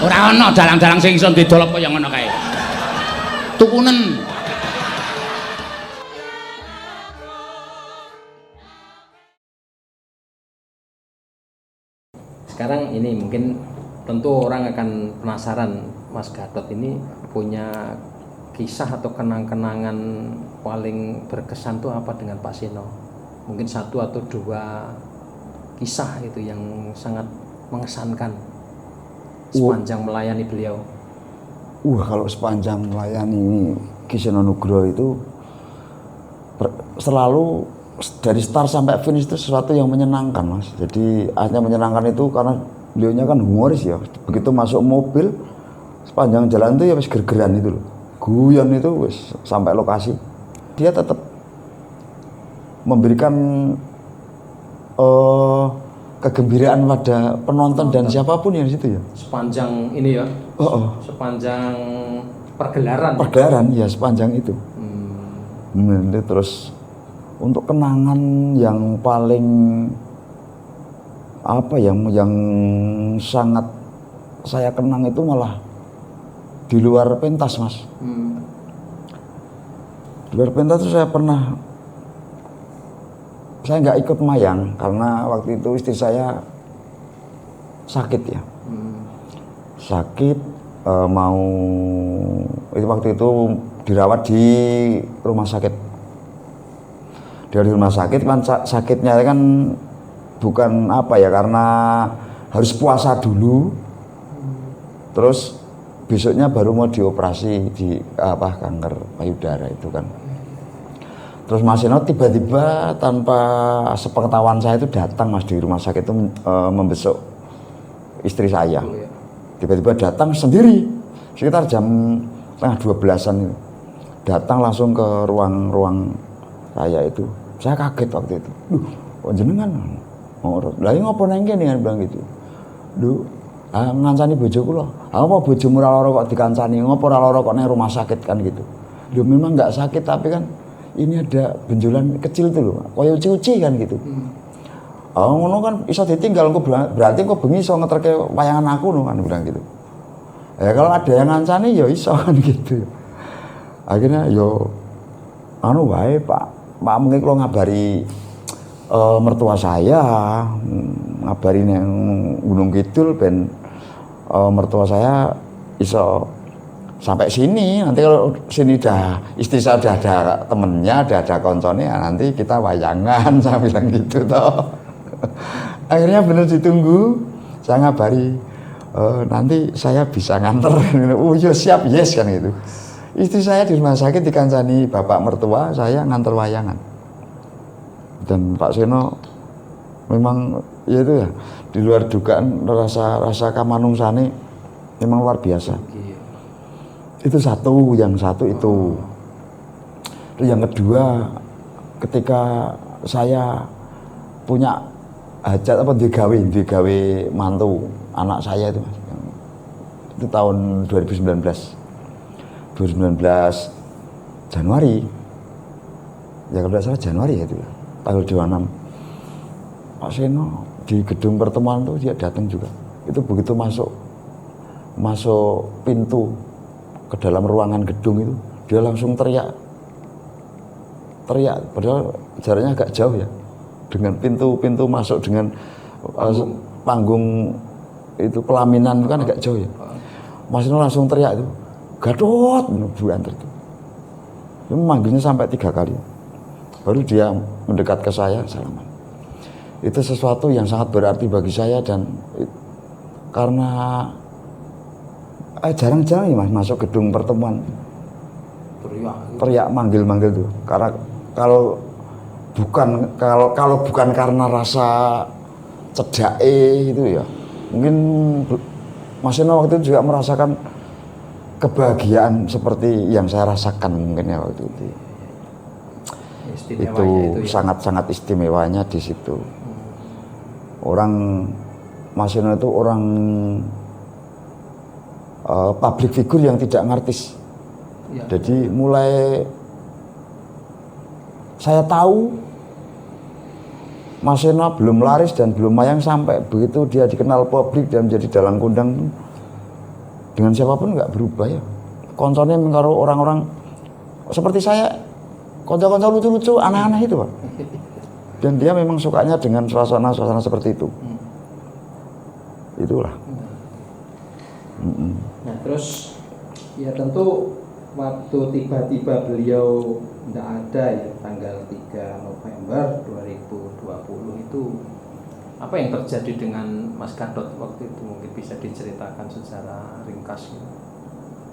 Ora ana dalang-dalang sing iso didol apa yang ngono kae. Tukunen. Sekarang ini mungkin tentu orang akan penasaran, Mas Gatot ini punya kisah atau kenang-kenangan paling berkesan tuh apa dengan Pak Seno? Mungkin satu atau dua kisah itu yang sangat mengesankan sepanjang melayani beliau. Kalau sepanjang melayani Ki Seno Nugroho itu selalu dari start sampai finish itu sesuatu yang menyenangkan, Mas. Jadi artinya menyenangkan itu karena beliaunya kan humoris ya. Begitu masuk mobil sepanjang jalan itu ya wis gergeran itu loh. Guyon itu wis sampai lokasi. Dia tetap memberikan kegembiraan pada penonton dan siapapun yang di situ ya. Sepanjang ini ya. Sepanjang pergelaran. Pergelaran ya sepanjang itu. Itu terus untuk kenangan yang paling apa yang sangat saya kenang itu malah di luar pentas, Mas. Di luar pentas itu saya nggak ikut mayang karena waktu itu istri saya sakit ya. Sakit waktu itu dirawat di rumah sakit. Dari rumah sakit kan sakitnya kan bukan apa ya, karena harus puasa dulu. Terus besoknya baru mau dioperasi di kanker payudara itu kan. Terus Mas Seno tiba-tiba tanpa sepengetahuan saya itu datang, Mas, di rumah sakit itu membesuk istri saya. Tiba-tiba datang sendiri sekitar jam 11:30-an itu. Datang langsung ke ruang saya itu. Saya kaget waktu itu. Kok jenengan? Lah iki ngopo nang kene kan bilang gitu. Ngancani bojo kula. Apa bojomu ora lara kok dikancani? Ngopo ora lara kok nang rumah sakit kan gitu. Memang enggak sakit tapi kan ini ada benjolan kecil tuh loh, kaya uci-uci kan gitu. Ngono kan iso ditinggal, berarti kok bengi iso ngeterke wayangan aku no kan bilang gitu. Ya kalau ada yang ngancani ya iso kan gitu. Akhirnya yo wae Pak mungkin kalau ngabari mertua saya, ngabari nang Gunung Kidul ben mertua saya iso sampai sini. Nanti kalau sini istri saya udah ada temennya, udah ada konconnya, nanti kita wayangan. Saya bilang gitu toh. Akhirnya bener ditunggu, saya ngabari nanti saya bisa nganter. Ya siap, yes kan gitu. Istri saya di rumah sakit dikancani bapak mertua, saya nganter wayangan. Dan Pak Seno memang ya itu ya, di luar dugaan rasa kamanungsane memang luar biasa. Itu satu, yang satu itu. Yang kedua, ketika saya punya hajat apa digawe mantu anak saya itu, Mas. Itu tahun 2019 Januari. Ya kalau tidak salah Januari ya itu, tanggal 26. Pak Seno di gedung pertemuan itu dia datang juga. Itu begitu masuk pintu ke dalam ruangan gedung itu, dia langsung teriak, padahal jaraknya agak jauh ya, dengan pintu masuk dengan panggung itu pelaminan itu kan agak jauh ya. Mas Seno langsung teriak itu, Gatot, Bu Anter itu. Dia memanggilnya sampai 3 kali, baru dia mendekat ke saya, salaman. Itu sesuatu yang sangat berarti bagi saya dan karena jarang-jarang ya Mas masuk gedung pertemuan teriak manggil tuh. Karena kalau bukan karena rasa cedake itu ya, mungkin Mas Seno waktu itu juga merasakan kebahagiaan seperti yang saya rasakan mungkin ya waktu itu. Itu ya. Sangat istimewanya di situ. Orang Mas Seno itu orang public figure yang tidak ngartis. Ya. Jadi mulai saya tahu Mas Seno belum laris dan belum mayang sampai begitu dia dikenal publik dan menjadi dalang kondang, dengan siapapun nggak berubah ya. Konconya karo orang-orang seperti saya, konco-konco lucu-lucu, aneh-aneh itu Pak. Dan dia memang sukanya dengan suasana-suasana seperti itu. Itulah. Nah terus ya tentu waktu tiba-tiba beliau tidak ada ya tanggal 3 November 2020 itu, apa yang terjadi dengan Mas Gatot waktu itu, mungkin bisa diceritakan secara ringkas.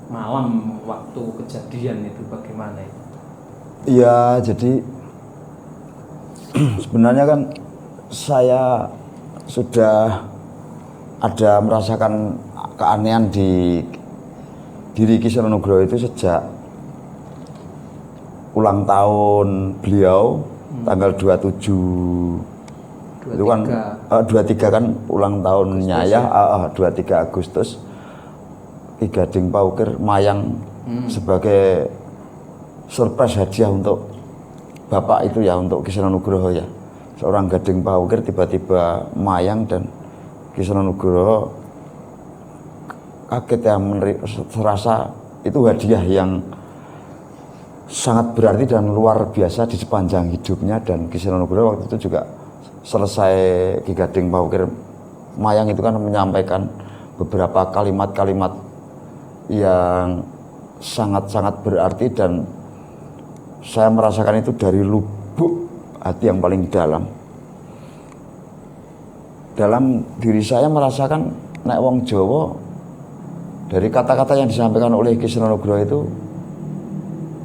Malam waktu kejadian itu bagaimana itu? Iya, jadi sebenarnya kan saya sudah ada merasakan keanehan di diri Ki Seno Nugroho itu sejak ulang tahun beliau tanggal 27 itu kan 23 kan ulang tahunnya ya, 23 Agustus Ki Gading Paukir mayang sebagai surprise hadiah untuk Bapak itu ya, untuk Ki Seno Nugroho ya. Seorang Gading Paukir tiba-tiba mayang dan Ki Seno Nugroho kaget ya, serasa itu hadiah yang sangat berarti dan luar biasa di sepanjang hidupnya. Dan Ki Seno Nugroho waktu itu juga selesai Ki Gading Paukir mayang itu kan menyampaikan beberapa kalimat-kalimat yang sangat-sangat berarti, dan saya merasakan itu dari lubuk hati yang paling dalam. Dalam diri saya merasakan nek wong Jawa, dari kata-kata yang disampaikan oleh Ki Seno Nugroho itu,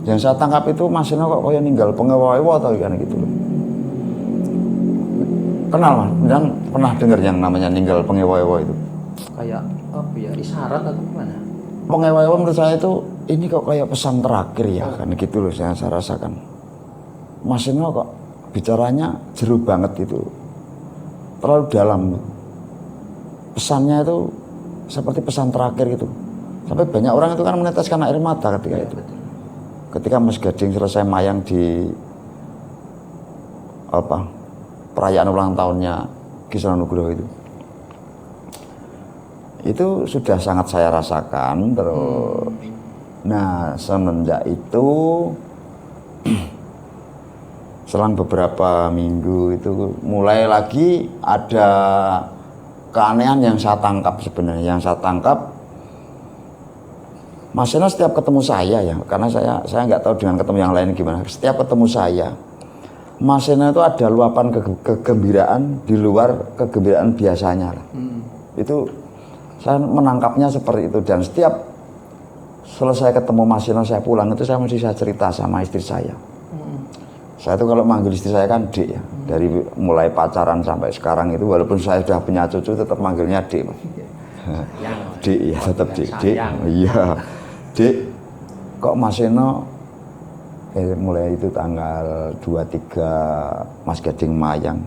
yang saya tangkap itu Mas Seno kok kayak ninggal pengewawa atau kan gitu loh. Kenal Mas, dan pernah dengar yang namanya ninggal pengewawa itu? Kayak apa ya, isyarat atau gimana? Pengewawa menurut saya itu ini kok kayak pesan terakhir ya, kan gitu loh saya rasakan. Mas Seno kok bicaranya jeru banget gitu, terlalu dalam. Pesannya itu seperti pesan terakhir gitu. Sampai banyak orang itu kan meneteskan air mata ketika itu. Ketika Mas Gading selesai mayang di perayaan ulang tahunnya Ki Seno Nugroho itu sudah sangat saya rasakan terus. Nah semenjak itu selang beberapa minggu itu mulai lagi ada keanehan yang saya tangkap sebenarnya. Yang saya tangkap, Mas Seno setiap ketemu saya ya, karena saya nggak tahu dengan ketemu yang lain gimana. Setiap ketemu saya, Mas Seno itu ada luapan kegembiraan di luar kegembiraan biasanya lah. Itu saya menangkapnya seperti itu. Dan setiap selesai ketemu Mas Seno saya pulang itu saya cerita sama istri saya. Saya itu kalau manggil istri saya kan Dik ya. Dari mulai pacaran sampai sekarang itu, walaupun saya sudah punya cucu tetap manggilnya Dik. Dik ya, tetap Dik. Iya. Dik, kok Mas Seno mulai itu tanggal 23 Mas Gading mayang.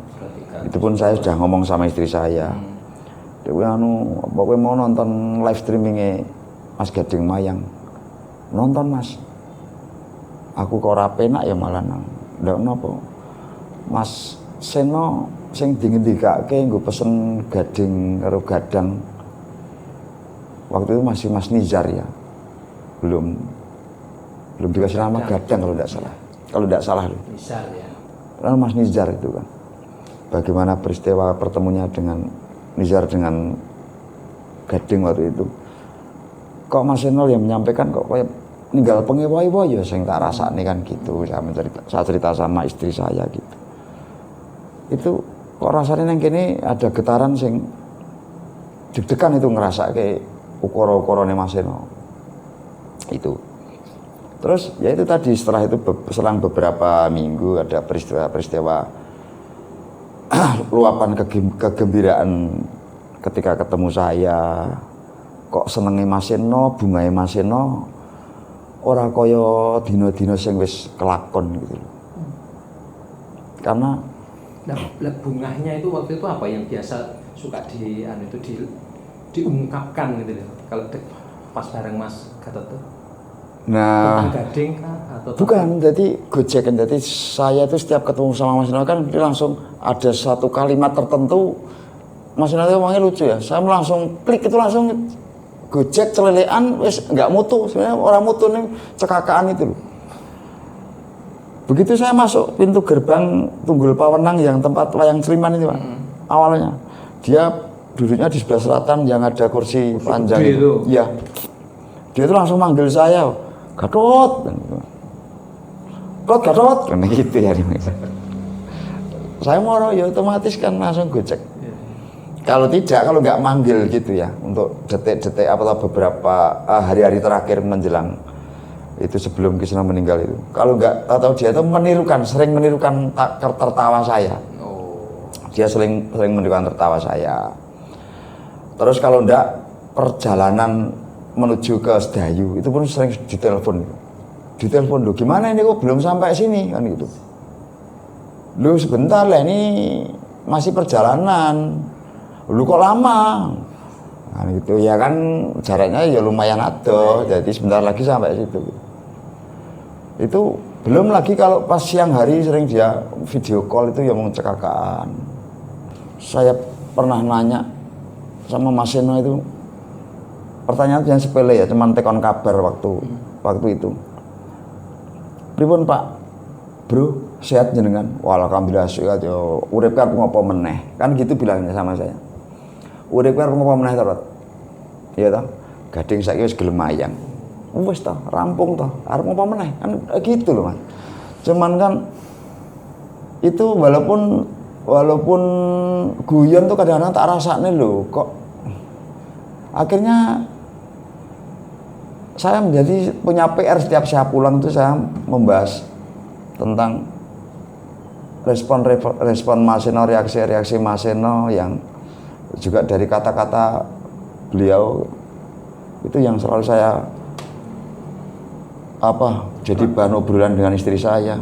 Itu pun saya sudah ngomong sama istri saya. Dia pokoknya mau nonton live streamingnya Mas Gading mayang. Nonton Mas. Aku kok ora penak ya malah nang. Ndak napa. Mas Seno sing dingendikake nggo pesen gading karo gadang. Waktu itu masih Mas Nizar ya. Belum dikasih nama gadang kalau tidak salah. Kalau tidak salah loh. Nizar ya. Lalu Mas Nizar itu kan. Bagaimana peristiwa pertemuannya dengan Nizar dengan gading waktu itu. Kok Mas Seno yang menyampaikan kok kayak ninggal pengewa-ewa ya sing tak rasane kan gitu. Saya cerita sama istri saya gitu. Itu kok rasanya nang kene ada getaran sing deg-degan itu ngerasake ukara-ukarane Mas Seno. Itu. Terus ya itu tadi, setelah itu selang beberapa minggu ada peristiwa luapan kegembiraan ketika ketemu saya. Kok senenge Mas Seno, bungae Mas Seno ora kaya dina-dina sing wis kelakon gitu loh. Karena bungahnya itu waktu itu apa yang biasa suka diungkapkan gitu loh. Kalau pas bareng Mas Gatot tuh. nah, Tentang gading kah atau bukan, jadi gojekan. Jadi saya itu setiap ketemu sama Mas Seno kan dia langsung ada satu kalimat tertentu. Mas Seno itu ngomongnya lucu ya. Saya langsung klik itu langsung Gojek celelekan wis nggak mutu, sebenarnya orang mutu nih cekakaan itu loh. Begitu saya masuk pintu gerbang Tunggul Pawenang yang tempat wayang Seliman itu Pak, awalnya dia duduknya di sebelah selatan yang ada kursi panjang itu. Iya. Dia itu langsung manggil saya, Gatot. Gatot, kan gitu ya. Saya mau ya otomatis kan langsung Gojek. Kalau tidak, kalau nggak manggil gitu ya, untuk detik-detik atau beberapa hari-hari terakhir menjelang itu sebelum Kisna meninggal itu, kalau nggak tahu dia itu sering menirukan tertawa saya. Dia sering menirukan tertawa saya. Terus kalau enggak, perjalanan menuju ke Sedayu itu pun sering ditelepon loh, gimana ini kok belum sampai sini kan gitu. Lu sebentar lah, ini masih perjalanan. Lu kok lama? Nah gitu ya kan, jaraknya ya lumayan adoh, jadi sebentar lagi sampai situ. Itu belum lagi kalau pas siang hari sering dia video call itu ya mau cekakaan. Saya pernah nanya sama Mas Seno itu, pertanyaan yang sepele ya, cuman tekon kabar waktu itu. Pripun Pak, Bro, sehat jenengan? Wah, alhamdulillah sehat yo. Urip arep ngopo meneh? Kan gitu bilangnya sama saya. Urip arep ngopo meneh to, Rot? Iya toh? Gading saiki wis gelem ayang. Wis toh, rampung toh. Arep ngopo meneh? Kan gitu loh, Mas. Cuman kan itu walaupun guyon tuh kadang-kadang tak rasane lho, kok akhirnya saya menjadi punya PR setiap saya pulang itu saya membahas tentang respon Mas Seno, reaksi Mas Seno yang juga dari kata-kata beliau itu yang selalu saya jadi bahan obrolan dengan istri saya.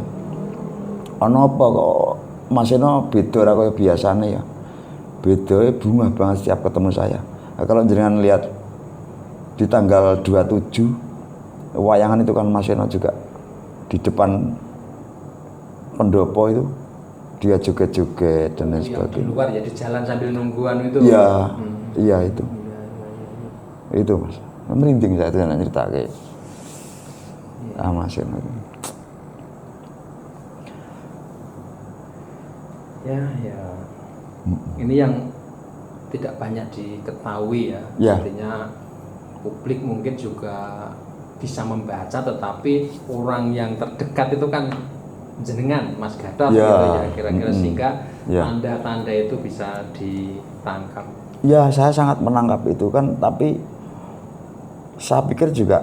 Ono apa kok Mas Seno beda ra kaya biasane ya. Bedanya bunga banget setiap ketemu saya. Nah, kalau jenengan lihat di tanggal 27 wayangan itu kan Mas Seno juga di depan pendopo itu dia joget-joget dan lain sebagainya. Di luar ya, di jalan sambil nungguan itu. Iya, iya itu. Itu Mas. Merinding saya itu yang cerita kayak Mas Seno. Ya. Ini yang tidak banyak diketahui ya. Artinya publik mungkin juga bisa membaca, tetapi orang yang terdekat itu kan jenengan Mas Gatot gitu ya, kira-kira sehingga tanda-tanda itu bisa ditangkap. Ya, saya sangat menangkap itu kan, tapi saya pikir juga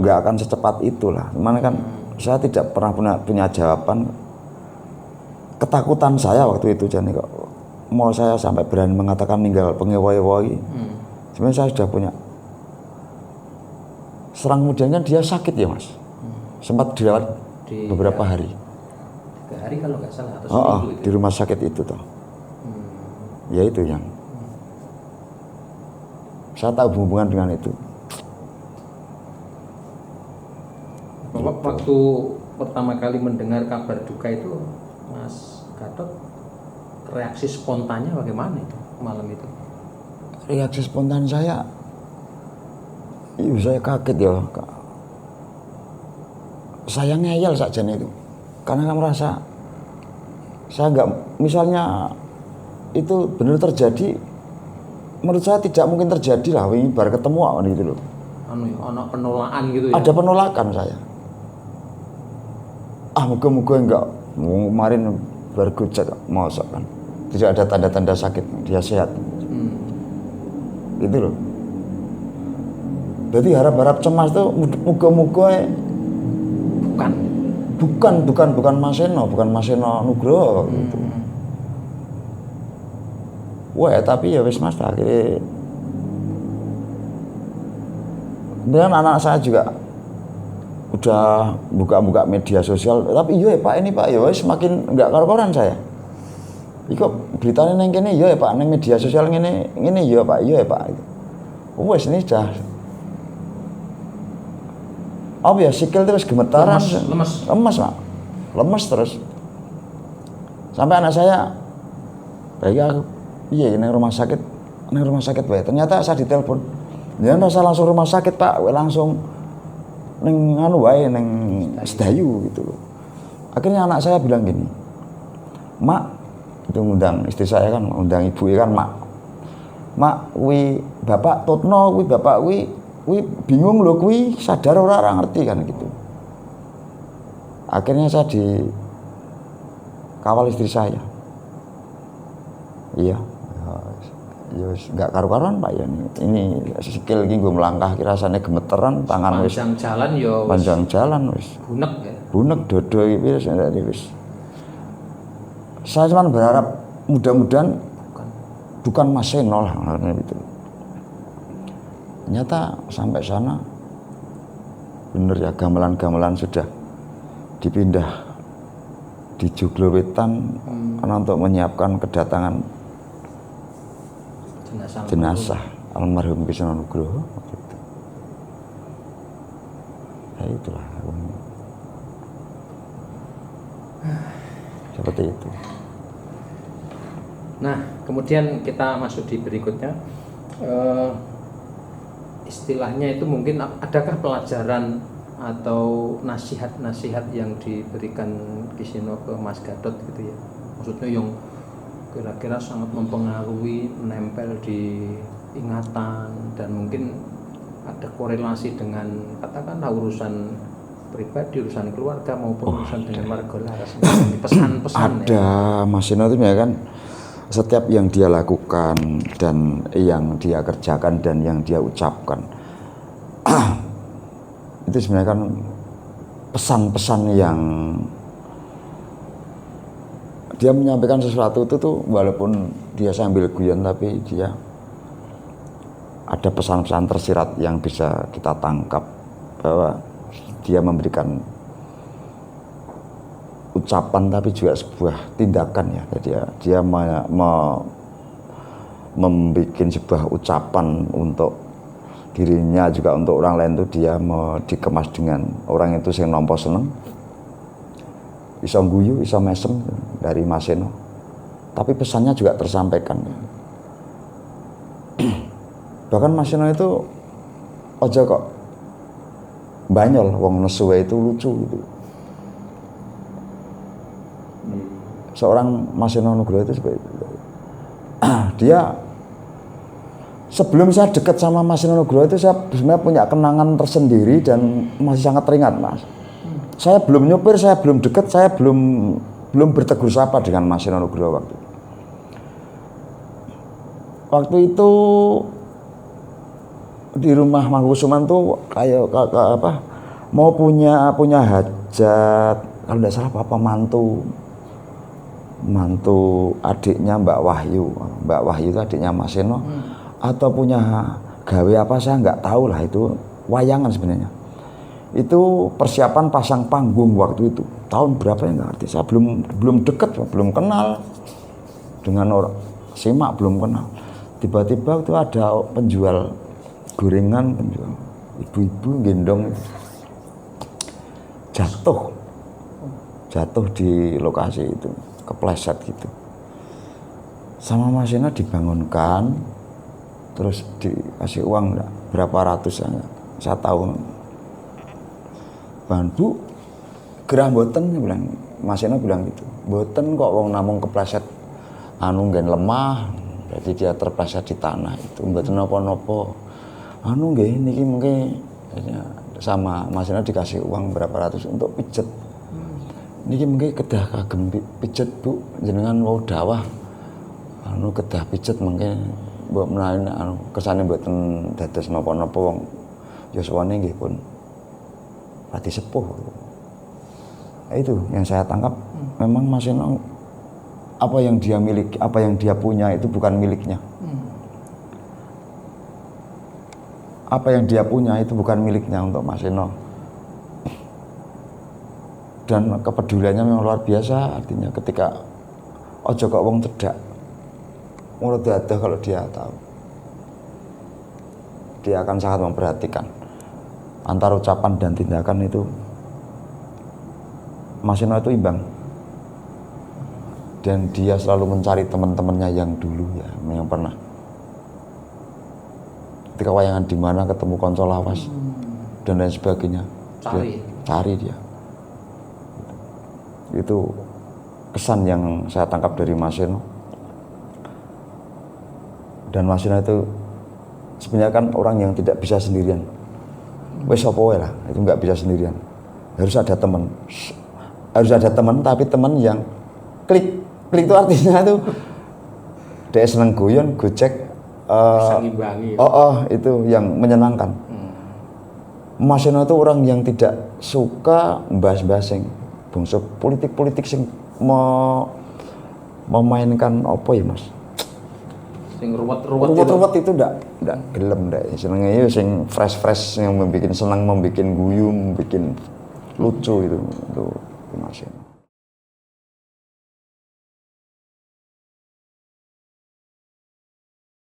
nggak akan secepat itulah. Cuman kan saya tidak pernah punya jawaban. Ketakutan saya waktu itu jadi kok mau saya sampai berani mengatakan ninggal pengewai-wai. Sebenarnya saya sudah punya. Serang kemudian kan dia sakit ya Mas. Sempat dirawat beberapa hari. 3 hari kalau nggak salah atau seminggu itu. Di rumah sakit itu toh. Ya itu yang saya tahu hubungan dengan itu. Waktu pertama kali mendengar kabar duka itu, Mas Gatot, reaksi spontannya bagaimana itu malam itu? Reaksi spontan saya kaget ya. Saya ngeyel saja itu. Karena saya merasa saya nggak, misalnya itu benar terjadi, menurut saya tidak mungkin terjadi lah. Ini baru ketemu gitu loh. Ono penolakan gitu ya? Ada penolakan saya. Moga-moga enggak. Kemarin baru Gojek mosok kan. Tidak ada tanda-tanda sakit, dia sehat. Gitu loh. Jadi harap-harap cemas tuh moga-moga bukan Mas Seno, bukan Mas Seno Nugroho gitu. Wah, tapi ya wis Mas, akhirnya kemudian anak saya juga udah buka media sosial, tapi iya ya Pak, ini Pak ya wis semakin enggak karu-karuan saya. Iku beritanya neng kene iya ya Pak, neng media sosial ngene iya Pak, iya ya Pak. Wis ini sudah ya sikil terus gemetaran, lemes Pak, lemes terus. Sampai anak saya, baik aku iya neng rumah sakit nang rumah sakit wae. Ternyata saya ditelepon. Ya saya langsung rumah sakit Pak, langsung neng anu wae neng Sedayu gitu loh. Akhirnya anak saya bilang gini, Mak, itu ngundang istri saya kan, ngundang ibu kan, Mak, wi bapak Totno, wi bapak wi bingung loh, wi sadar orang ngerti kan gitu. Akhirnya saya dikawal istri saya. Iya, ya nggak karu-karuan Pak ya ini sikil iki nggo melangkah ki rasane gemeteran, tangan wis panjang jalan yo panjang jalan wis bunek ya. bunek dodo iki wis. Saya cuma berharap mudah-mudahan bukan Mas Seno lah gitu. Ternyata sampai sana bener ya, gamelan-gamelan sudah dipindah di Joglowetan karena untuk menyiapkan kedatangan jenazah almarhum Kisno Nugroho gitu. Ya itulah seperti itu. Nah, kemudian kita masuk di berikutnya. Istilahnya itu mungkin adakah pelajaran atau nasihat-nasihat yang diberikan Kisno ke Mas Gatot gitu ya? Maksudnya yang kira-kira sangat mempengaruhi, menempel di ingatan dan mungkin ada korelasi dengan katakanlah urusan pribadi, urusan keluarga maupun urusan dengan warga laras. Pesan-pesan ada ya. Mas Seno itu ya kan, setiap yang dia lakukan dan yang dia kerjakan dan yang dia ucapkan itu sebenarnya kan pesan-pesan yang dia menyampaikan sesuatu itu tuh walaupun dia sambil guyon tapi dia ada pesan-pesan tersirat yang bisa kita tangkap bahwa dia memberikan ucapan tapi juga sebuah tindakan ya. Jadi dia membuat sebuah ucapan untuk dirinya juga untuk orang lain, itu dia mau dikemas dengan orang itu sing nampa seneng, iso guyu, iso mesem dari Mas Seno. Tapi pesannya juga tersampaikan. Bahkan Mas Seno itu aja kok banyol wong nesu itu lucu gitu. Seorang Mas Seno Nugroho itu seperti itu. Dia sebelum saya dekat sama Mas Seno Nugroho itu saya sebenarnya punya kenangan tersendiri dan masih sangat teringat Mas. Saya belum nyopir, saya belum dekat, saya belum bertegur sapa dengan Mas Seno Nugroho waktu itu. Waktu itu di rumah Mangkusuman tuh kayak mau punya hajat, kalau tidak salah papa mantu adiknya Mbak Wahyu itu adiknya Mas Seno, atau punya gawe apa saya nggak tahu lah, itu wayangan sebenarnya. Itu persiapan pasang panggung waktu itu tahun berapa ya nggak ngerti, saya belum dekat, belum kenal dengan orang simak, belum kenal. Tiba-tiba itu ada penjual gorengan, ibu-ibu gendong jatuh di lokasi itu, kepleset gitu. Sama Mas Seno dibangunkan, terus dikasih uang berapa ratus saya tahu. Bantu gerah mboten, bilang Mas Seno bilang gitu. Mboten kok wong namung kepleset nggen lemah, jadi dia terpleset di tanah itu. Mboten napa-napa. Nggih niki mengke sama Mas Seno dikasih uang berapa ratus untuk pijet. Niki mengke kedah kagem pijet Bu, jenengan wau dawah. Kedah pijet mengke mbok menawi kersane mboten dados napa-napa wong yuswane nggih pun pati sepuh. Itu yang saya tangkap. Memang Mas Seno apa yang dia miliki, apa yang dia punya itu bukan miliknya. Apa yang dia punya itu bukan miliknya untuk Mas Seno. Dan kepeduliannya memang luar biasa, artinya ketika ojo kok wong cedak. Mulut dadah kalau dia tahu. Dia akan sangat memperhatikan antara ucapan dan tindakan itu. Mas Seno itu imbang. Dan dia selalu mencari teman-temannya yang dulu ya, yang pernah ketika wayangan di mana ketemu konco lawas dan lain sebagainya. Cari dia. Itu kesan yang saya tangkap dari Mas Seno. Dan Mas Seno itu sebenarnya kan orang yang tidak bisa sendirian. Wes apa wae lah, itu nggak bisa sendirian. Harus ada teman. Harus ada teman, tapi teman yang klik. Klik itu artinya itu dia seneng guyon, gojek. Bisa ngimbangi. Itu yang menyenangkan. Mas Seno itu orang yang tidak suka bahas-bahas yang bangsa politik-politik sing memainkan apa ya Mas? Sing ruwet itu ndak gelem ndak. Senenge yo sing fresh yang senang membikin guyu, membikin lucu itu